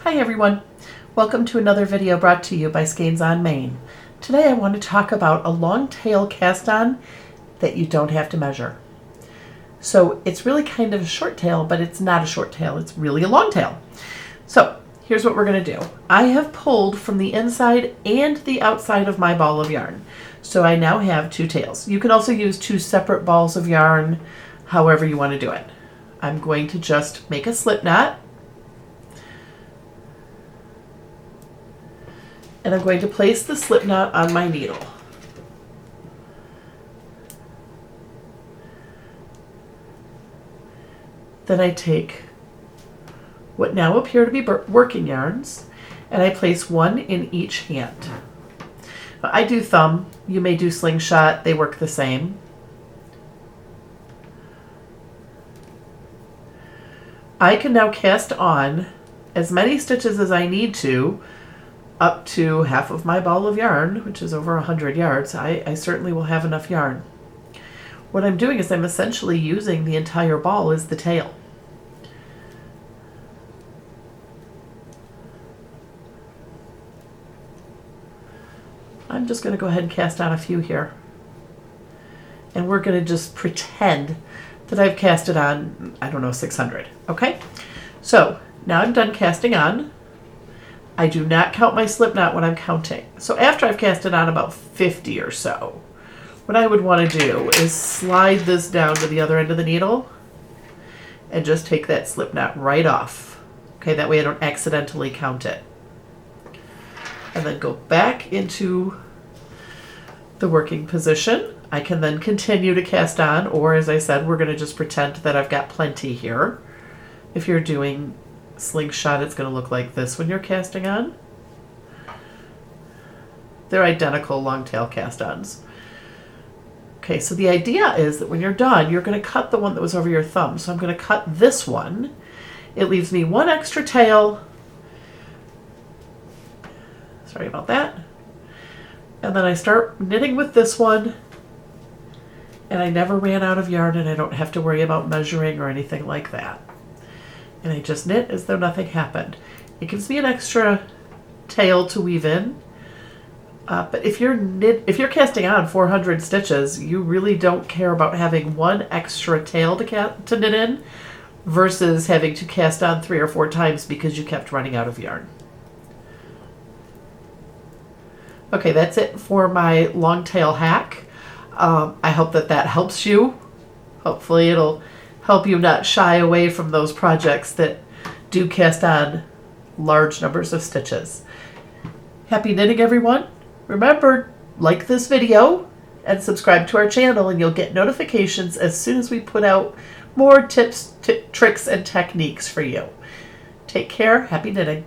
Hi everyone, welcome to another video brought to you by Skeins on Maine. Today I want to talk about a long tail cast on that you don't have to measure. So it's really kind of a short tail, but it's not a short tail, it's really a long tail. So here's what we're going to do. I have pulled from the inside and the outside of my ball of yarn. So I now have two tails. You can also use two separate balls of yarn, however you want to do it. I'm going to just make a slip knot. And I'm going to place the slip knot on my needle. Then I take what now appear to be working yarns, and I place one in each hand. I do thumb, you may do slingshot, they work the same. I can now cast on as many stitches as I need to, up to half of my ball of yarn, which is over 100 yards. I certainly will have enough yarn. What I'm doing is I'm essentially using the entire ball as the tail. I'm just going to go ahead and cast on a few here. And we're going to just pretend that I've casted on, I don't know, 600. Okay? So now I'm done casting on. I do not count my slip knot when I'm counting. So after I've casted on about 50 or so, what I would want to do is slide this down to the other end of the needle and just take that slip knot right off. Okay, that way I don't accidentally count it. And then go back into the working position. I can then continue to cast on, or as I said, we're going to just pretend that I've got plenty here. If you're doing slingshot, it's going to look like this when you're casting on. They're identical long tail cast-ons. Okay, so the idea is that when you're done, you're going to cut the one that was over your thumb. So I'm going to cut this one. It leaves me one extra tail. Sorry about that. And then I start knitting with this one. And I never ran out of yarn, and I don't have to worry about measuring or anything like that. And I just knit as though nothing happened. It gives me an extra tail to weave in. But if you're casting on 400 stitches, you really don't care about having one extra tail to knit in versus having to cast on 3 or 4 times because you kept running out of yarn. Okay, that's it for my long tail hack. I hope that helps you. Hopefully it'll help you not shy away from those projects that do cast on large numbers of stitches. Happy knitting, everyone. Remember, like this video and subscribe to our channel, and you'll get notifications as soon as we put out more tips, tricks, and techniques for you. Take care. Happy knitting.